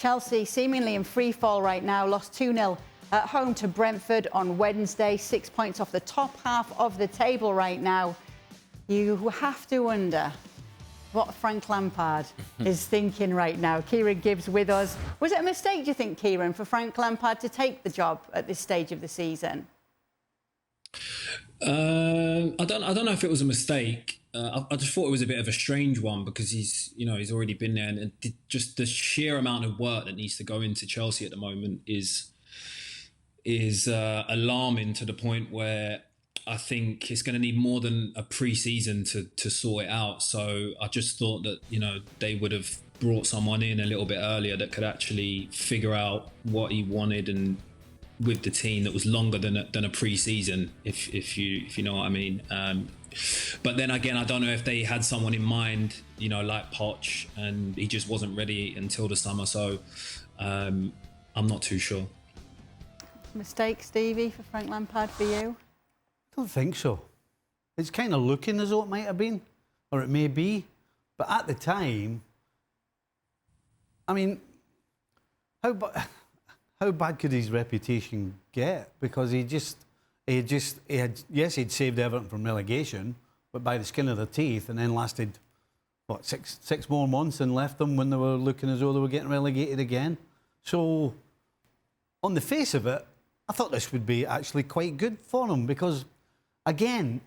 Chelsea seemingly in free fall right now, lost 2-0 at home to Brentford on Wednesday, 6 points off the top half of the table right now. You have to wonder what Frank Lampard is thinking right now. Kieran Gibbs with us. Was it a mistake, do you think, Kieran, for Frank Lampard to take the job at this stage of the season? I don't know if it was a mistake. I just thought it was a bit of a strange one because he's already been there, and just the sheer amount of work that needs to go into Chelsea at the moment is alarming, to the point where I think it's going to need more than a pre-season to sort it out. So I just thought that they would have brought someone in a little bit earlier that could actually figure out what he wanted, and with the team that was longer than a pre-season, if you know what I mean. But then again, I don't know if they had someone in mind, like Poch, and he just wasn't ready until the summer. So I'm not too sure. Mistake, Stevie, for Frank Lampard, for you? I don't think so. It's kind of looking as though it might have been, or it may be. But at the time, I mean, how bad could his reputation get? Because he'd saved Everton from relegation, but by the skin of their teeth, and then lasted, what, six more months and left them when they were looking as though they were getting relegated again. So, on the face of it, I thought this would be actually quite good for them, because, again,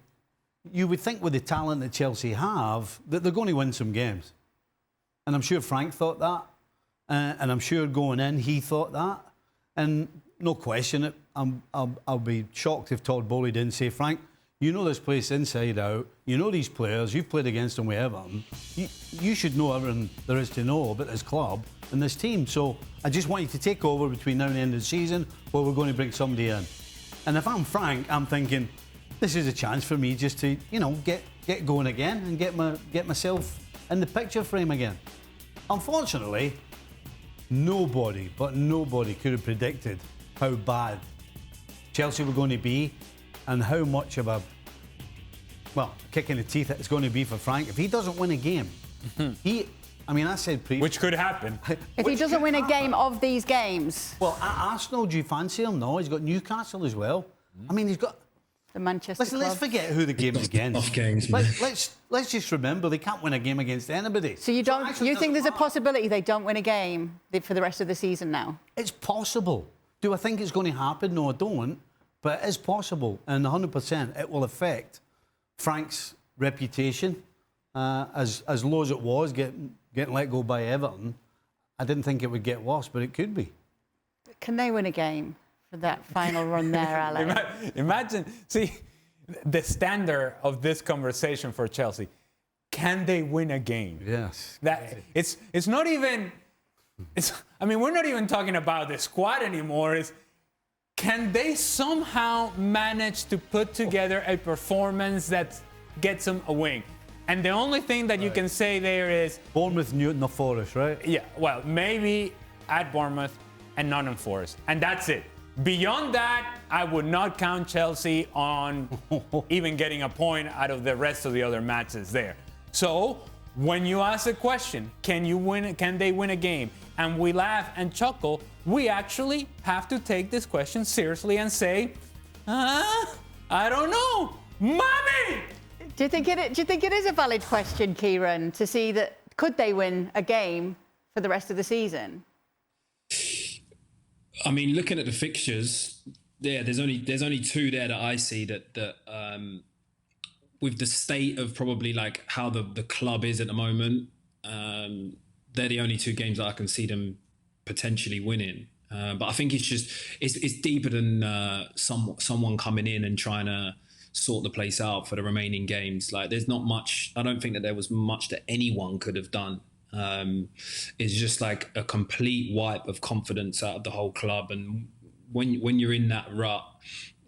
you would think with the talent that Chelsea have that they're going to win some games. And I'm sure Frank thought that. And I'm sure going in, he thought that. And no question, I'll be shocked if Todd Bowley didn't say, Frank, you know this place inside out. You know these players. You've played against them with Everton. You should know everything there is to know about this club and this team. So I just want you to take over between now and the end of the season, where we're going to bring somebody in. And if I'm Frank, I'm thinking, this is a chance for me just to, get going again and get myself in the picture frame again. Unfortunately, nobody could have predicted how bad Chelsea were going to be and how much of a, kick in the teeth it's going to be for Frank. If he doesn't win a game, I said previously, which could happen. If he doesn't win a game of these games. Well, at Arsenal, do you fancy him? No, he's got Newcastle as well. I mean, he's got The Manchester club. Let's forget who the game's against. Off games, let's just remember they can't win a game against anybody. So you think there's a possibility they don't win a game for the rest of the season now? It's possible. Do I think it's going to happen? No, I don't. But it is possible, and 100% it will affect Frank's reputation. As low as it was, getting let go by Everton, I didn't think it would get worse, but it could be. Can they win a game for that final run there, Alan? Imagine, see, the standard of this conversation for Chelsea. Can they win a game? Yes. It's not even. We're not even talking about the squad anymore. Can they somehow manage to put together a performance that gets them a win? And the only thing that you can say there is Bournemouth, Newton, or Forest, right? Yeah. Well, maybe at Bournemouth and Nottingham Forest, and that's it. Beyond that, I would not count Chelsea on even getting a point out of the rest of the other matches there. So when you ask the question, can they win a game? And we laugh and chuckle, we actually have to take this question seriously and say, I don't know, mommy! Do you think it is a valid question, Kieran, to see that could they win a game for the rest of the season? I mean, looking at the fixtures, there's only two there that I see that with the state of probably like how the club is at the moment, they're the only two games that I can see them potentially winning. But I think it's deeper than someone coming in and trying to sort the place out for the remaining games. Like, there's not much. I don't think that there was much that anyone could have done. It's just like a complete wipe of confidence out of the whole club. And when you're in that rut,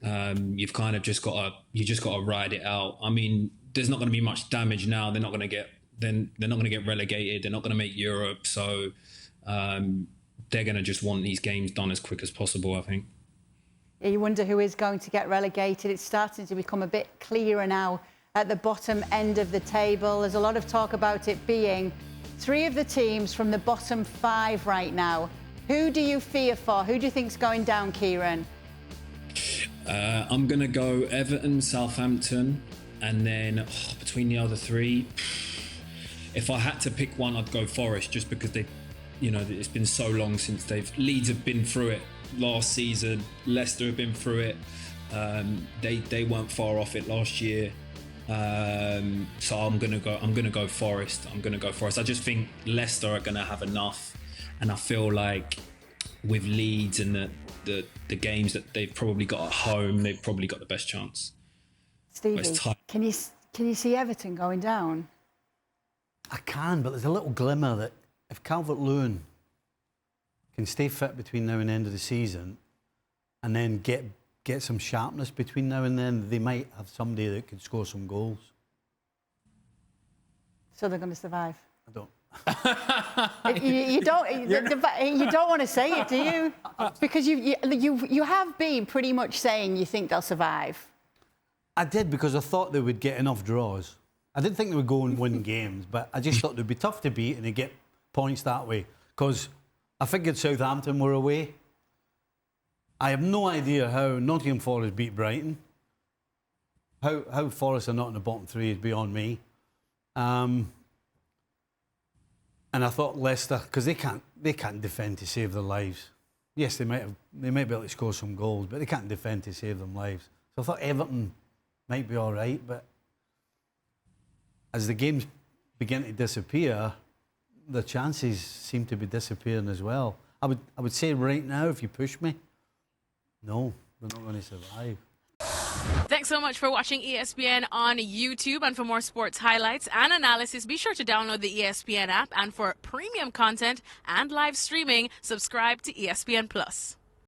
you've kind of just got to ride it out. I mean, there's not going to be much damage now. They're not going to get relegated. They're not going to make Europe. So they're going to just want these games done as quick as possible, I think. Yeah, you wonder who is going to get relegated. It's starting to become a bit clearer now at the bottom end of the table. There's a lot of talk about it being 3 of the teams from the bottom 5 right now. Who do you fear for? Who do you think's going down, Kieran? I'm going to go Everton, Southampton, and then between the other 3, if I had to pick one, I'd go Forest, just because it's been so long since Leeds have been through it last season. Leicester have been through it. They weren't far off it last year. So I'm gonna go Forest. I just think Leicester are gonna have enough, and I feel like with Leeds and the games that they've probably got at home, they've probably got the best chance. Stevie, can you see Everton going down? I can, but there's a little glimmer that if Calvert-Lewin can stay fit between now and the end of the season, and then get some sharpness between now and then, they might have somebody that could score some goals. So they're going to survive? I don't. You don't want to say it, do you? Because you have been pretty much saying you think they'll survive. I did, because I thought they would get enough draws. I didn't think they would go and win games, but I just thought they'd be tough to beat and they'd get points that way. Because I figured Southampton were away. I have no idea how Nottingham Forest beat Brighton. How Forest are not in the bottom 3 is beyond me. And I thought Leicester, because they can't defend to save their lives. Yes, they might be able to score some goals, but they can't defend to save their lives. So I thought Everton might be all right, but as the games begin to disappear, the chances seem to be disappearing as well. I would say right now, if you push me, no, we're not going to survive. Thanks so much for watching ESPN on YouTube. And for more sports highlights and analysis, be sure to download the ESPN app. And for premium content and live streaming, subscribe to ESPN Plus.